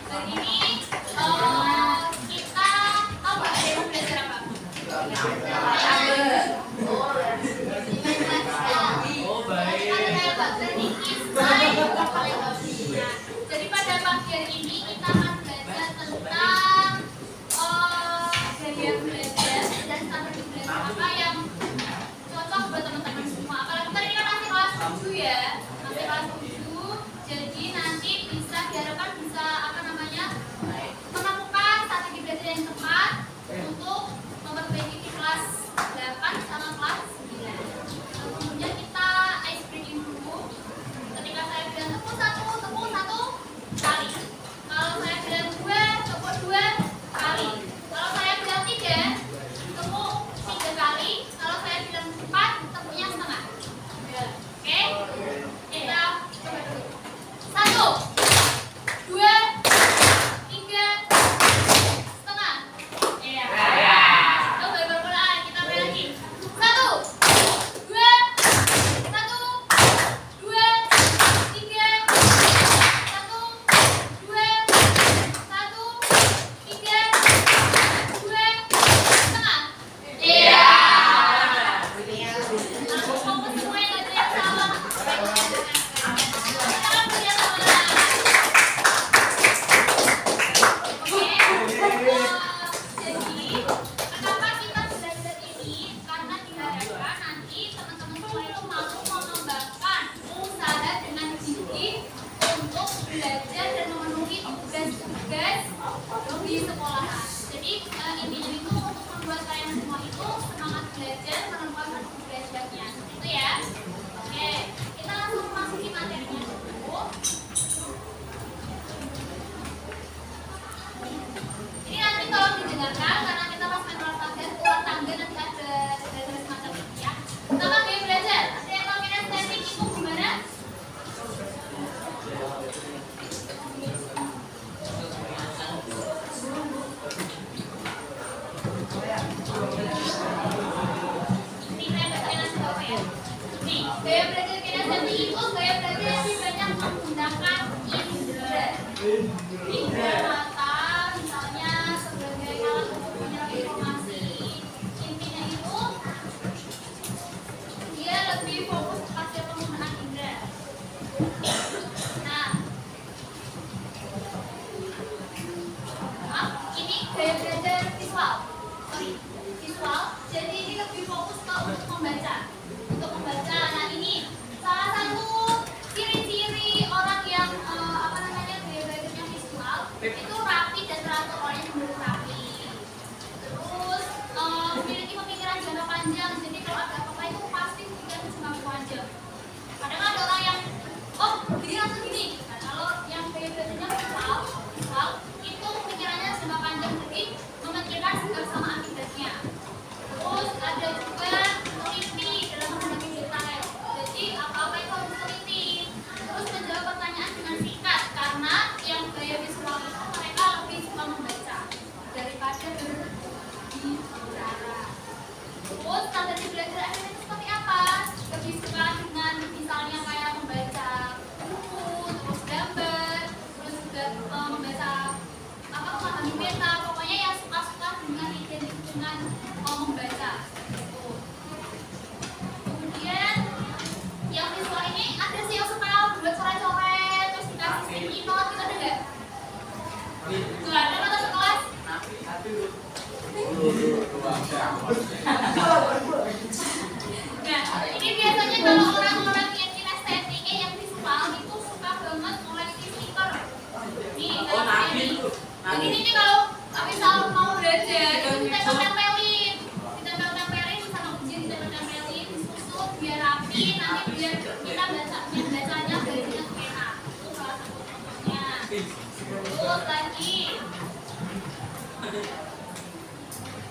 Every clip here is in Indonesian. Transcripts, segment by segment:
Hari ini kita ada yang belajar apa? Jadi pada pagi hari ini kita akan belajar tentang gaya belajar dan strategi belajar apa yang cocok buat teman-teman semua. Apalagi tadi kita masih kelas 7 ya, masih kelas 7. Jadi nanti diharapkan bisa menemukan strategi belajar yang tepat untuk memperbaiki di kelas 8 sama kelas 9. Kemudian kita ice breaking dulu. Ketika saya bilang tepuk satu kali. Kalau saya bilang dua, tepuk 2 kali. Kalau saya bilang 3, tepuk 3 kali. Kalau saya bilang 4, tepuknya setengah. Oke? Kita coba dulu. 1, 2, 3, setengah. Iya. Coba permulaan kita mulai lagi. 1, 2, 1, 2, 3, 1, 2, 1, 3, 2, setengah. Iya. Langsung fokus semua yang ada yang salah. Jadi, kenapa kita belajar ini? Karena diharapkan nanti teman-teman semua itu mampu mengembangkan usaha dengan gigih untuk belajar dan memenuhi tugas-tugas di sekolahan. Jadi, intinya itu untuk membuat kalian semua itu semangat belajar, menemukan strategi belajarnya. Itu ya. Oke, kita langsung masuki materinya dulu. Ini nanti tolong didengarkan karena kita pas main ulang tangga nanti ada semacam ini ya. Pertama gaya belajar. Ada yang tahu kinesthetik itu gimana? Ini saya bacain langsung apa ya? Nih, gaya belajar kinesthetik itu gaya belajar yang lebih banyak menggunakan indera. Indera mata misalnya sebagai alat untuk menyerap informasi. Intinya itu dia lebih fokus pada penggunaan indera. Nah, ini gaya belajar visual. Visual. Jadi ini lebih fokus ke untuk membaca. Untuk membaca. Nah, ini salah satu ciri-ciri orang yang gaya belajarnya visual itu rapi dan teratur, orangnya cenderung rapi. Terus memiliki pemikiran jangka panjang. Jadi kalau ada apa-apa itu pasti pikiran jangka panjang. Kadang ada orang yang gini langsung gini. Nah, kalau yang gaya belajarnya visual itu pemikirannya jangka panjang, jadi memikirkan segala sama akibatnya. Terus ada juga teliti dalam menghadapi detail. Jadi apa-apa itu harus teliti. Terus menjawab pertanyaan dengan singkat karena yang gaya visual itu mereka lebih suka membaca daripada berbicara. Terus strategi belajar akhirnya seperti apa? Lebih suka dengan misalnya kayak membaca buku, terus gambar, terus juga membaca memahami peta. Pokoknya yang suka-suka dengan identik dengan membaca. Kemudian yang visual ini ada sih yang suka buat coret-coret, terus dikasih sticky note, gitu ada nggak? Nggak ada atau sekelas? Nah, ini biasanya kalau orang-orang yang kinestetiknya yang visual itu suka banget koleksi stiker. Nih, kayak ini. Begini nih kalau misal mau belajar, itu ditempel-tempelin sama ujian, ditempel-tempelin, disusun biar rapi, nanti biar kita bacanya gayanya enak. Itu salah satu contohnya. Terus lagi.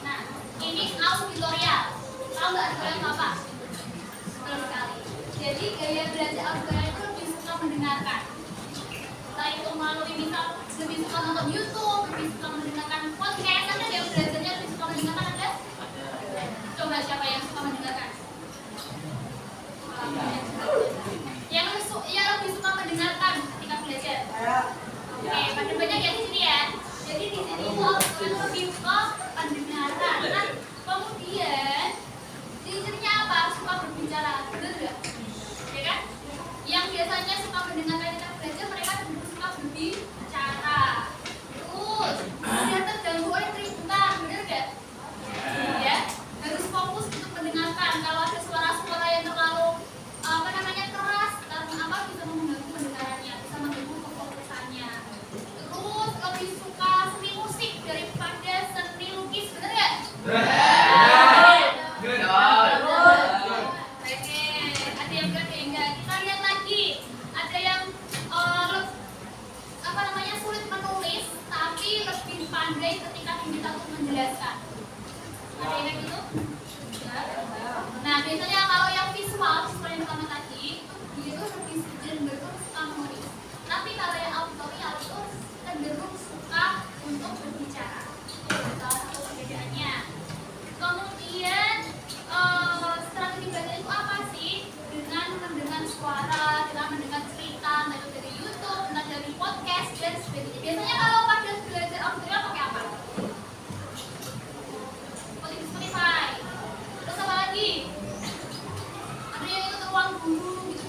Nah, ini auditorial. Tahu nggak auditorial apa? Betul sekali. Jadi gaya belajar auditorial itu lebih suka mendengarkan. Entah itu melalui misal lebih suka nonton YouTube, lebih suka mendengarkan podcast. Ada yang belajarnya lebih suka mendengarkan, ada? Coba siapa yang suka mendengarkan? Yang lebih suka mendengarkan ketika belajar. Oke, pada banyak yang di sini Jadi di sini itu auditorium lebih ke pendengaran. Nah, kemudian ciri-cirinya apa? Suka berbicara, benar nggak? Ya kan? Yang biasanya suka mendengarkan kita belajar, mereka cenderung suka berbicara. Terus mudah terganggu oleh keributan, benar nggak? Ya, harus fokus untuk mendengarkan. Kalau ada suara-suara yang terlalu keras, karena apa bisa mengganggu pendengarannya, bisa mengganggu kefokusannya. Terus lebih suka seni musik daripada seni lukis, benar nggak? Ada yang berat, ada yang enggak. Kita lihat lagi, ada yang sulit menulis, tapi lebih pandai ketika diminta untuk menjelaskan. Ada yang kayak gitu? Nah, biasanya kalau yang visual yang pertama tadi, dia itu lebih cenderung suka menulis. Tapi kalau yang auditorial itu cenderung suka untuk berbicara. Salah satu perbedaannya. Kemudian strategi belajar itu apa sih? Dengan mendengar suara, dengan mendengar cerita, entah dari YouTube, entah dari podcast dan sebagainya. Biasanya kalau pada belajar auditorial pakai apa? Spotify. Terus apa lagi? Ada yang ikut ruang guru gitu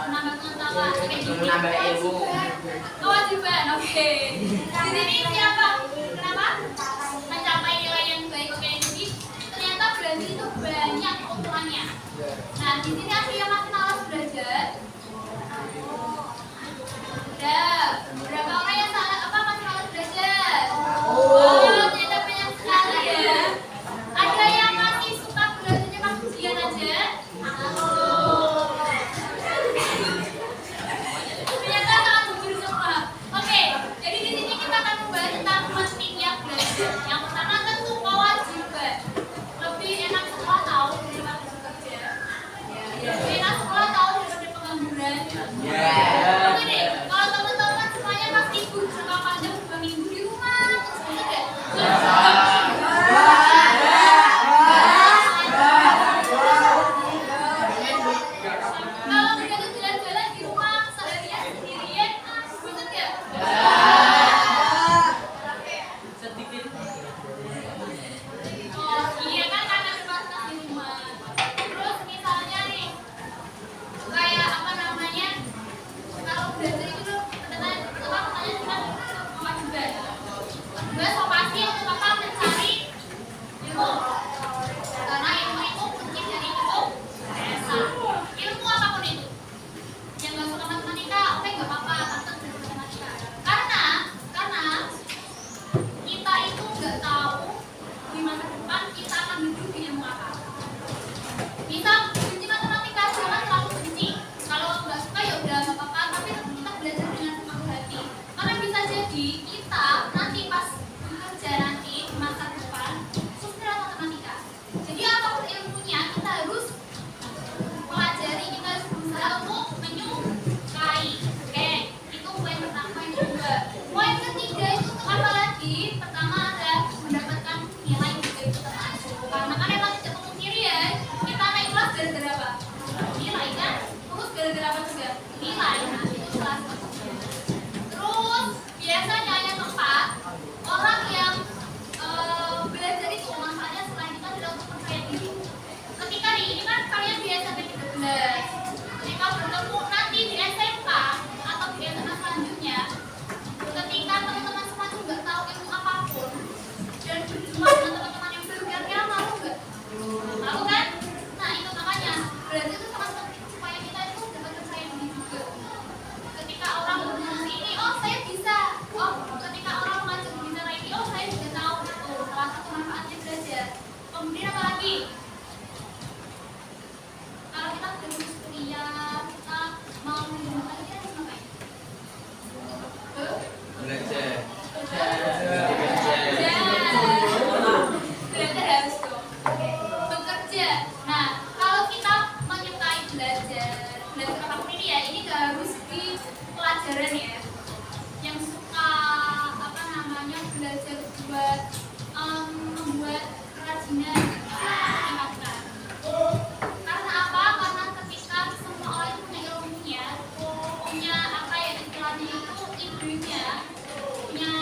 menambah pengetahuan. Oke, Menambah ilmu. Kewajiban, oke. Di sini siapa? Kenapa? Mencapai nilai yang baik. Oke, jadi ternyata belajar itu banyak keuntungannya. Nah, di sini ada yang masih malas belajar. Berapa orang yang masih malas belajar? Oh, ternyata banyak sekali ya. Ada yang masih suka belajarnya pas ujian aja? Ternyata sangat jujur semua. Oke, jadi di sini kita akan membahas tentang pentingnya belajar. Yang pertama tentu kewajiban. Lebih enak sekolah tahu daripada bekerja. Lebih enak sekolah tahu daripada pengangguran. Oke deh, kalau teman-teman semuanya pas libur jangka panjang 2 minggu di rumah, bener gak? Kalau udah tuh jalan-jalan di rumah seharian sendirian, bener gak? Oh iya kan karena terbatas di rumah. Terus misalnya nih, kayak apa namanya? Kalau belajar itu tuh pertanyaan cuma kewajiban. Kedua, so pasti untuk apa mencari ilmu. Karena ilmu itu kunci dari kesuksesan. Ilmu apapun itu. Yang nggak suka matematika, oke nggak apa-apa, tetap belajar matematika. Karena kita itu nggak tahu di masa depan kita akan hidup di ilmu apa. Misal benci matematika, jangan terlalu benci. Kalau nggak suka ya udah nggak apa-apa, tapi kita belajar dengan sepenuh hati. Karena bisa jadi kita nanti pas bekerja nanti di masa depan suka matematika. Jadi apapun ilmunya kita harus pelajari, kita harus berusaha untuk menyukai. Oke, itu poin pertama. Poin kedua, poin ketiga itu apa lagi? Pertama ada mendapatkan nilai itu teman. Karena kan emang tidak memungkiri ya, kita naik kelas gara-gara apa? Nilai kan? Terus gara-gara apa juga? Nilai. Nah, itu salah satu. Terus biasanya yang keempat, orang yang belajar itu manfaatnya selain itu adalah untuk percaya diri. Ketika nih, ini kan kalian di SMP 13. Ketika bertemu nanti di SMK atau di SMA selanjutnya, ketika teman-teman semua tuh nggak tahu ilmu apapun dan berjumpa dengan teman-teman yang baru, kira-kira mau nggak? Mau kan? Nah itu makanya belajar itu sangat penting supaya kita itu dapat percaya diri juga. Ketika orang ngomong ini, oh saya bisa. Oh, ketika orang mengajak bicara ini, oh saya juga tahu. Itu salah satu manfaatnya belajar. Kemudian apa lagi? Kalau kita sudah lulus kuliah, kita mau menggunakan kita harus ngapain? Belajar. Belajar harus dong. Bekerja. Nah, kalau kita menyukai belajar apapun ini ya, ini gak harus di pelajaran ya. Yang suka apa namanya belajar buat membuat kerajinan, tingkatkan. Karena apa? Karena ketika semua orang itu punya ilmunya, punya apa ya istilahnya itu idenya, punya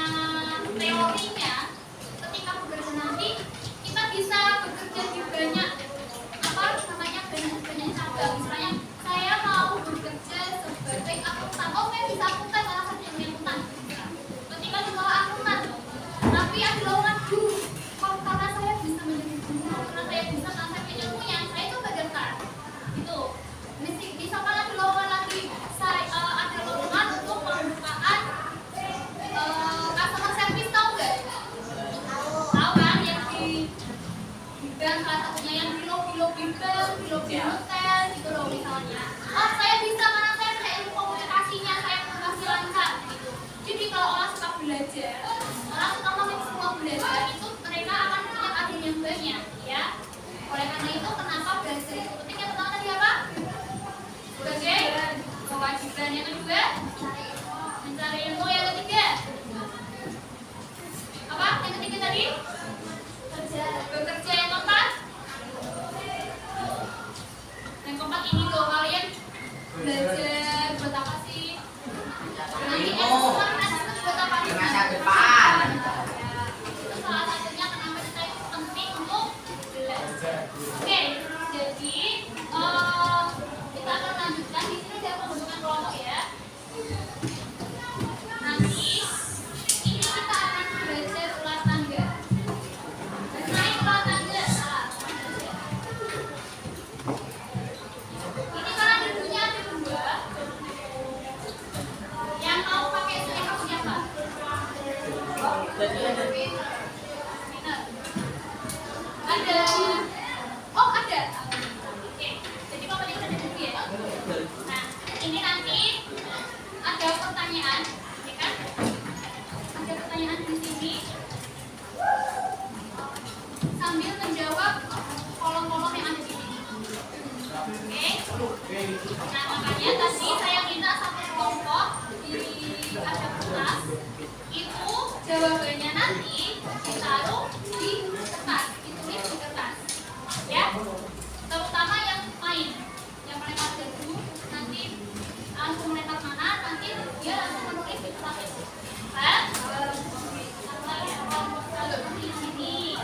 teorinya, ketika bekerja nanti kita bisa bekerja di banyak apa namanya banyak cabang. Misalnya saya mau bekerja sebagai akuntan, oh saya bisa akuntan, salah satu yang akuntan. Ketika di sekolah akuntan, tapi ada lowongan guru. Kok karena saya bisa menjadi guru, karena saya bisa, karena saya punya ilmunya, saya coba daftar. Itu bisa malah di lowongan lagi. Ada lowongan untuk pembukaan customer service, tahu nggak? Tahu kan yang di bank, salah satunya yang di lobi bank, di lobi hotel gitu loh misalnya. Oh saya bisa karena saya punya ilmu komunikasinya, saya komunikasi lancar gitu. Jadi kalau orang suka belajar, orang suka semua belajar itu mereka akan punya kajian yang banyak ya. Oleh karena itu kenapa belajar itu penting? Yang pertama tadi apa? Sebagai kewajiban. Yang kedua mencari ilmu. Yang ketiga apa? Yang ketiga tadi bekerja. Yang keempat ini loh, kalian belajar buat apa sih? Nanti buat apa sih? Masa depan. Itu salah satunya kenapa kita itu penting untuk belajar. Oke, jadi kita akan lanjutkan. Di sini ada Nah, makanya tadi saya minta satu kelompok di ada kertas itu jawabannya nanti ditaruh di kertas, ditulis di kertas, ya. Terutama yang main, yang melempar debu, nanti langsung melempar mana, nanti dia langsung menulis di kertas itu. Kan? Kalau di sini.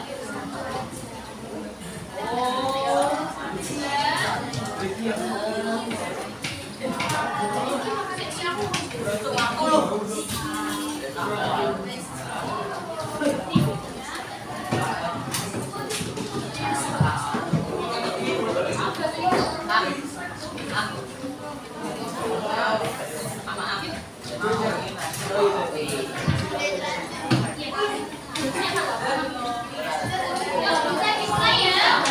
Bisa dimulai ya.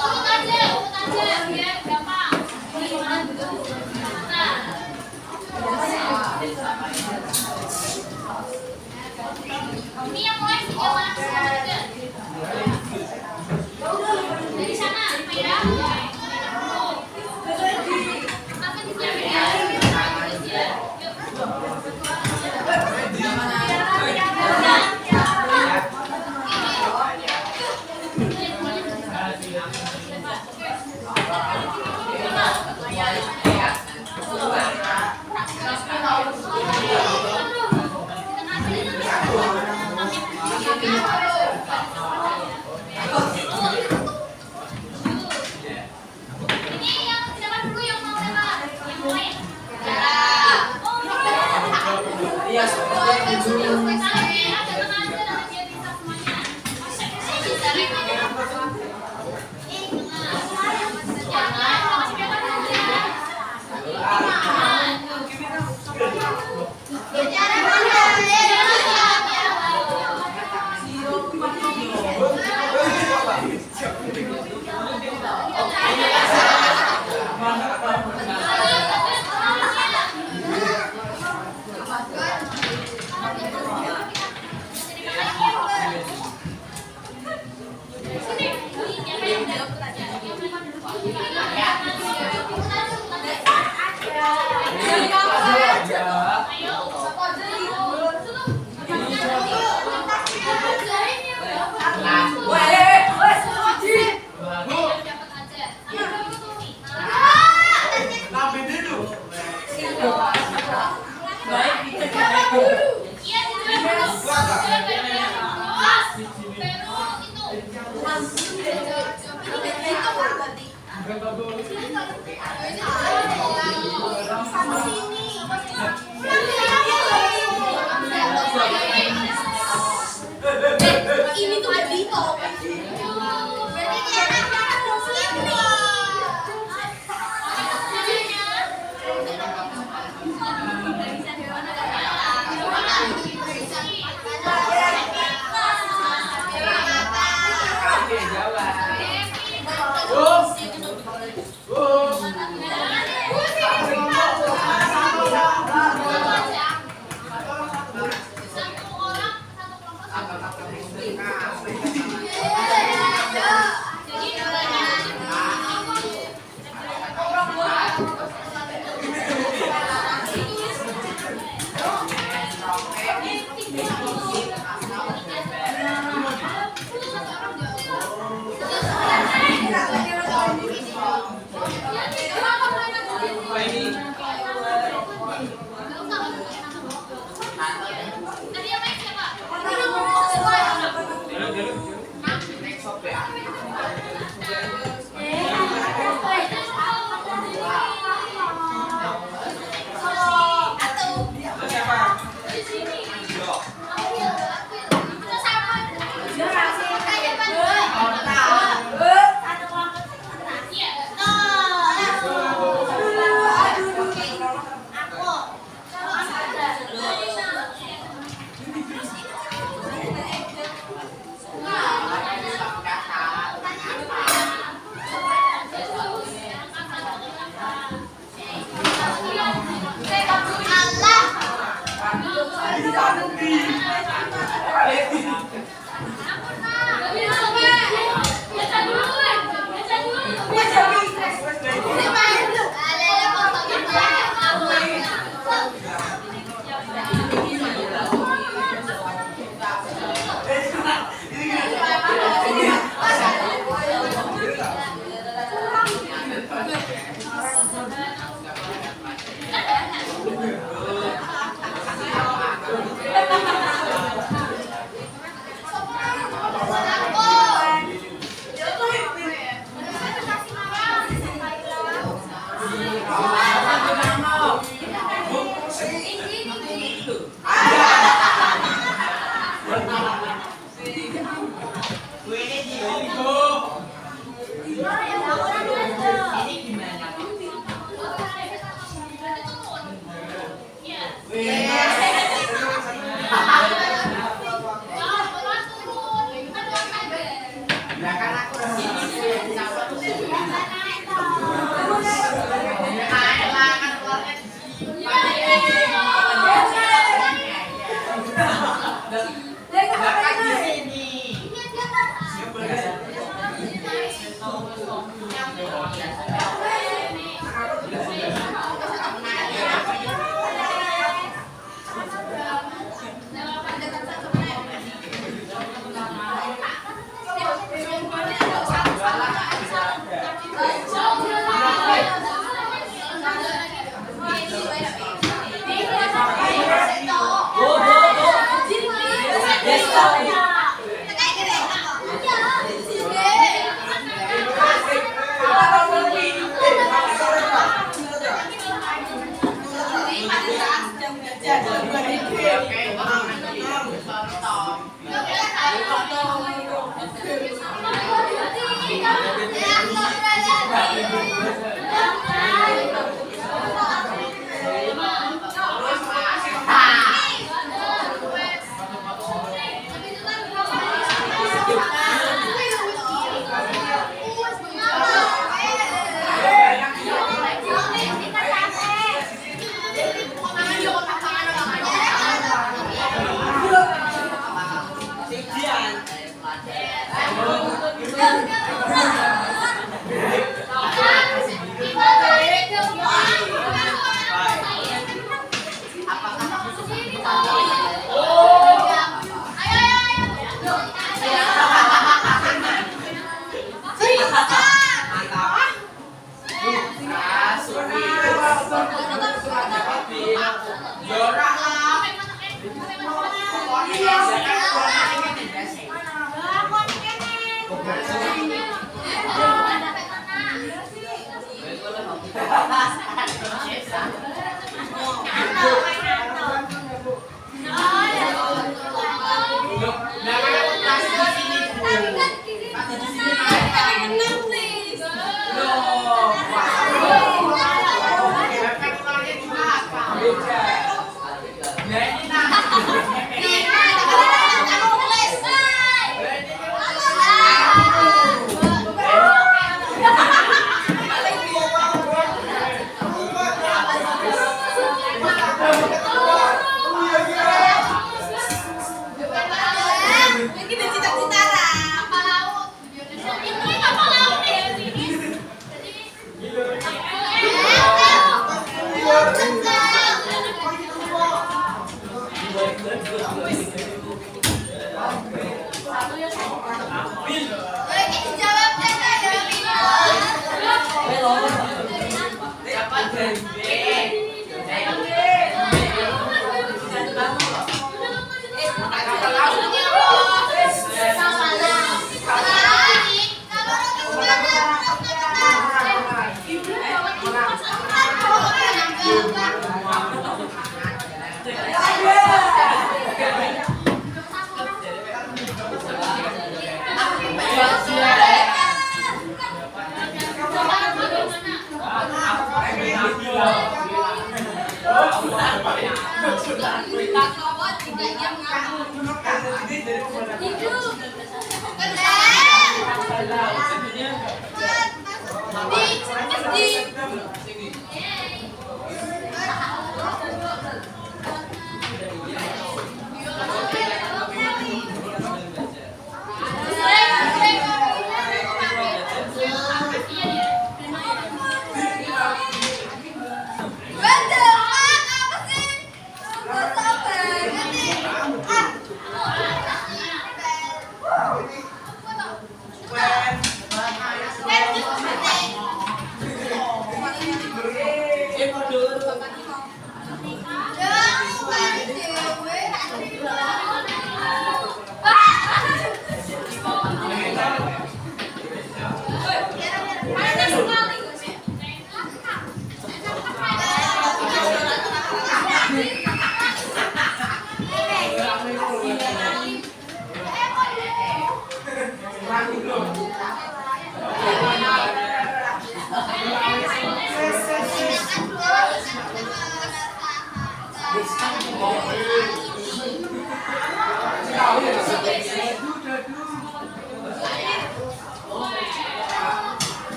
Urut aja biar gampang. Nah, ini yang mulai sejauh mana semuanya? Dari sana, ya. Akan disiapin ya. Terus ya. Yuk. Ini yang siapa dulu yang mau lempar? Yang mulai? Iya, Nanti ada teman aja nanti biar bisa semuanya. Bisa Ini tuh Dito. Berarti dia anak sini. Baca dulu. Jadi pada saat sedang belajar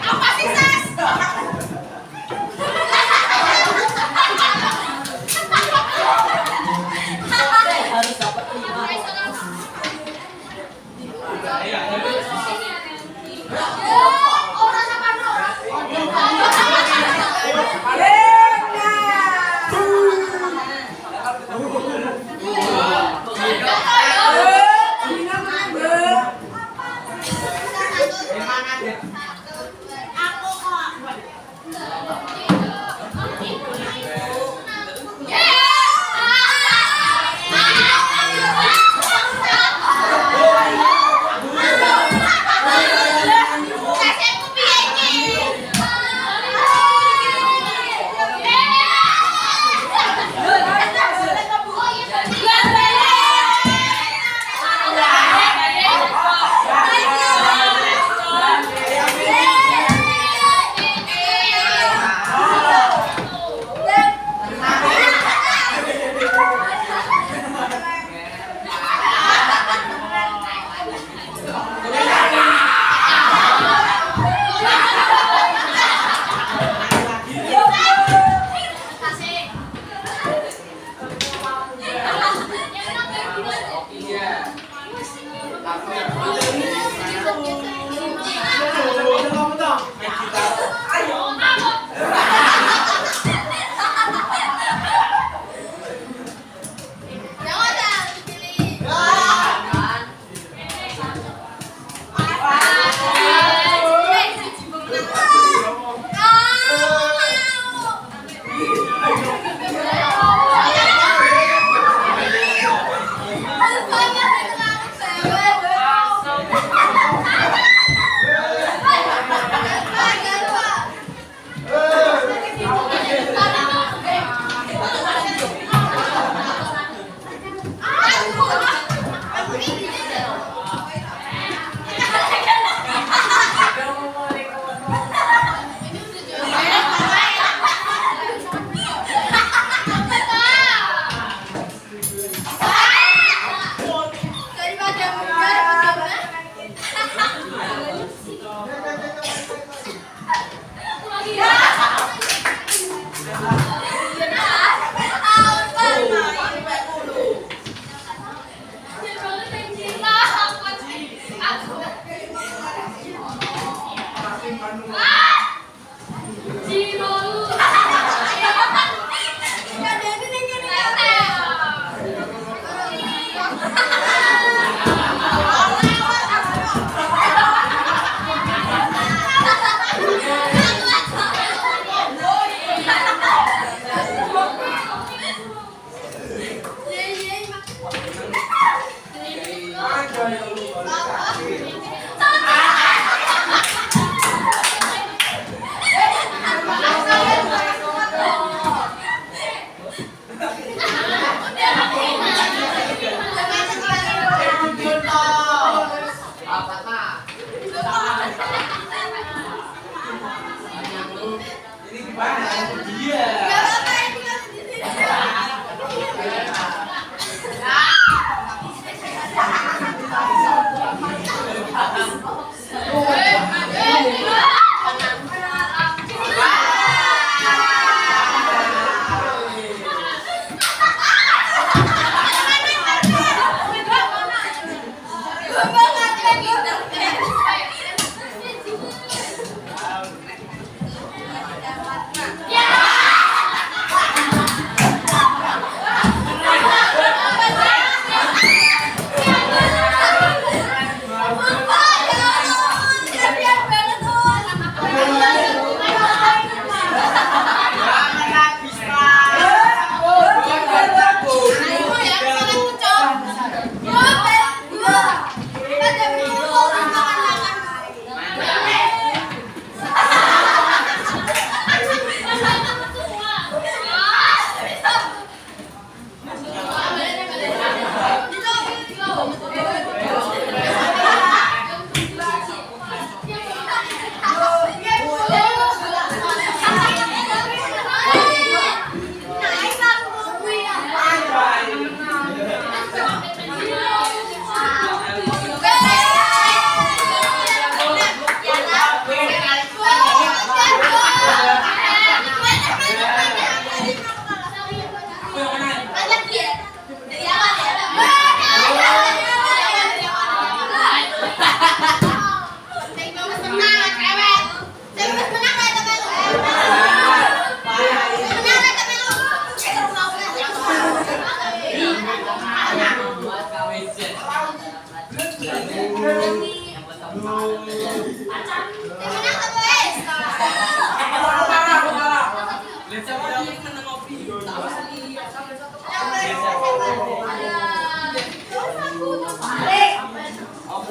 Apa sih, Sas? Harus dapat 5. Orang apa dong?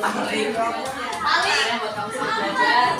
Tali. Buat kamu selamat belajar.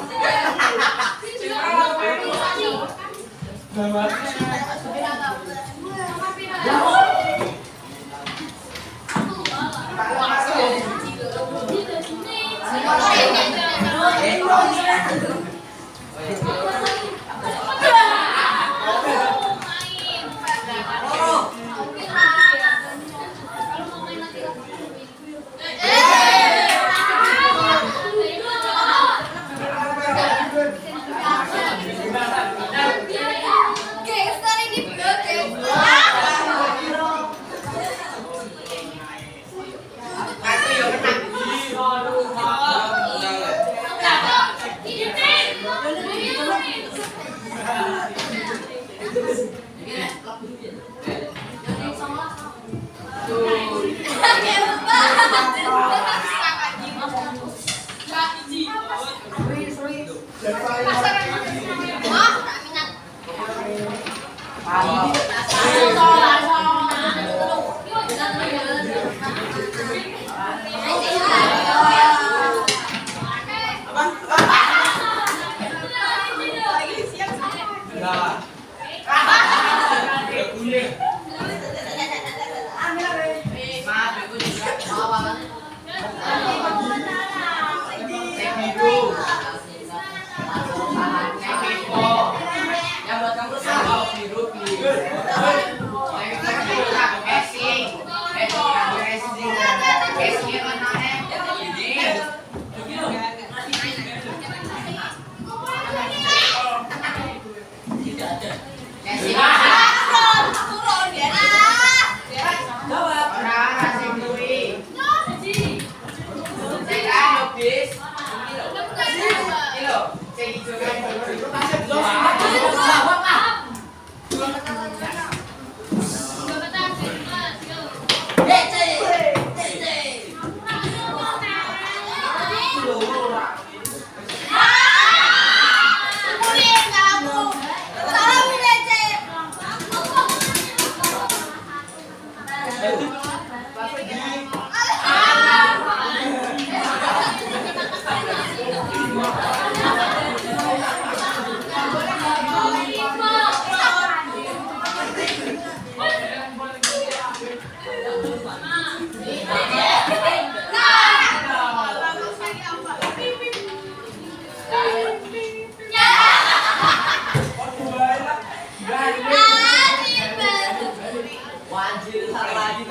Wajib salah lagi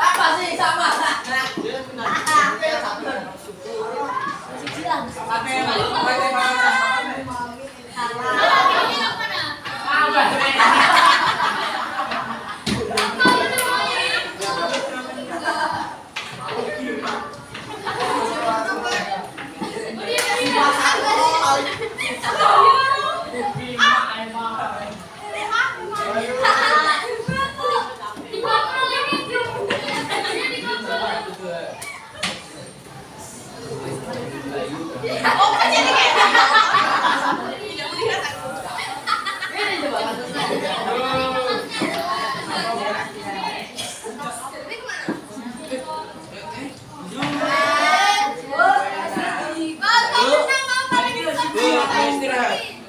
apa sih sama? Istirahat.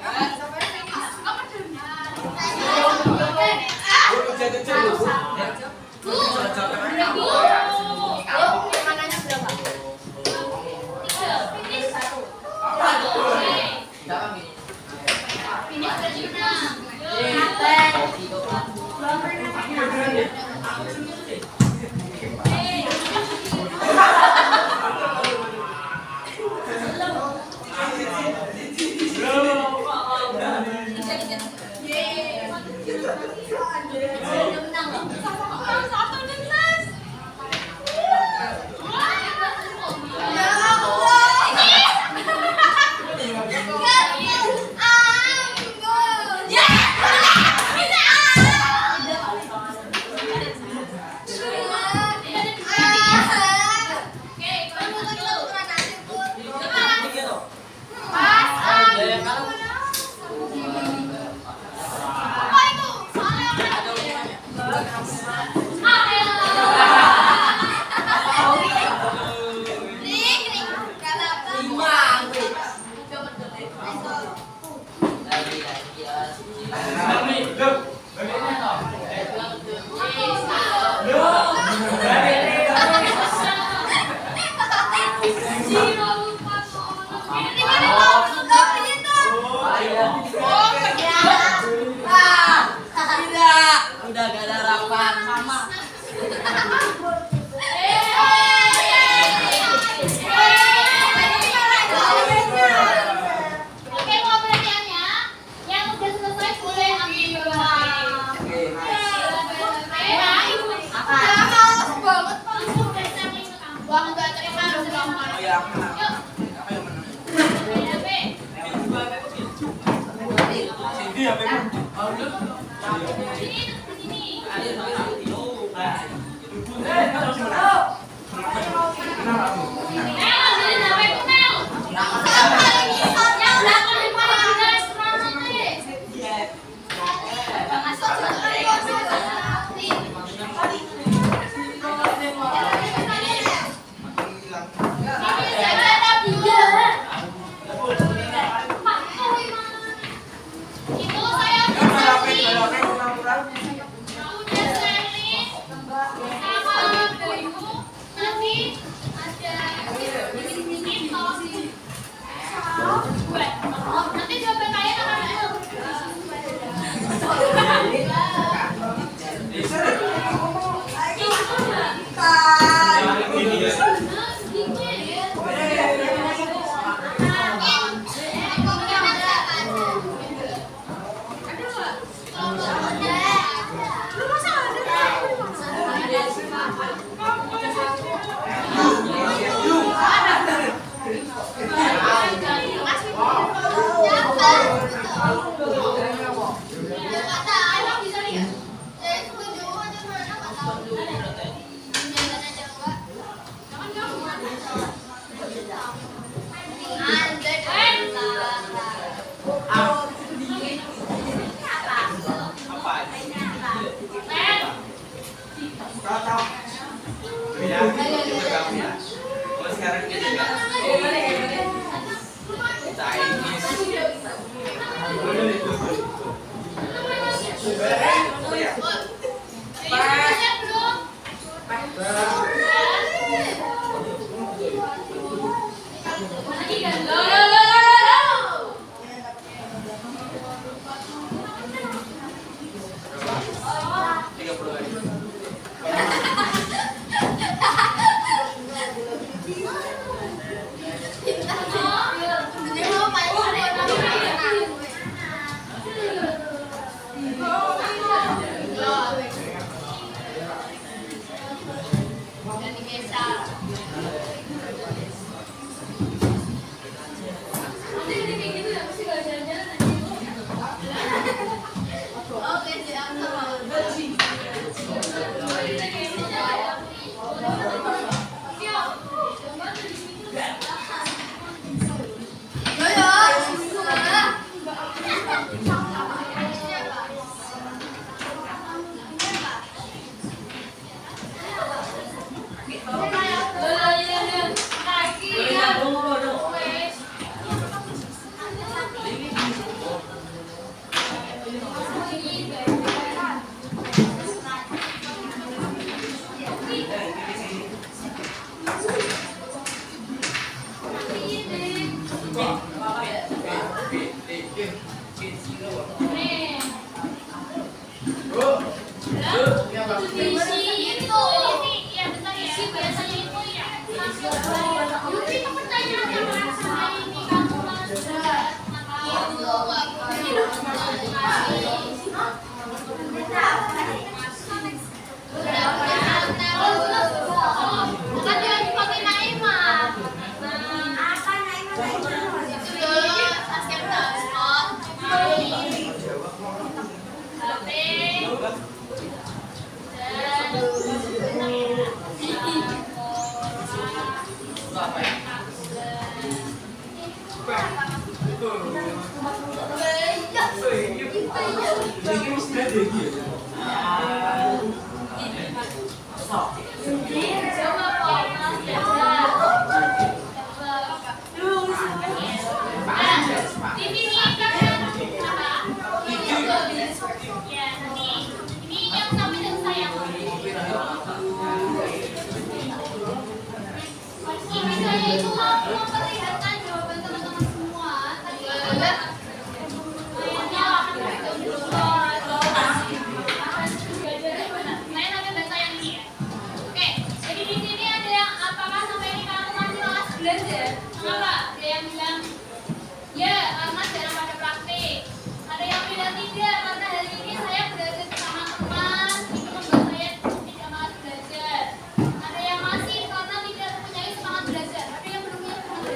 Ada yang masih karena tidak mempunyai semangat belajar. Ada yang belum punya semangat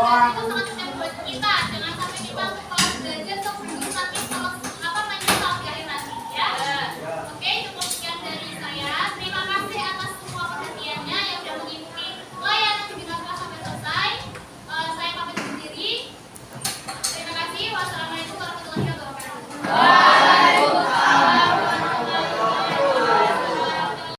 orang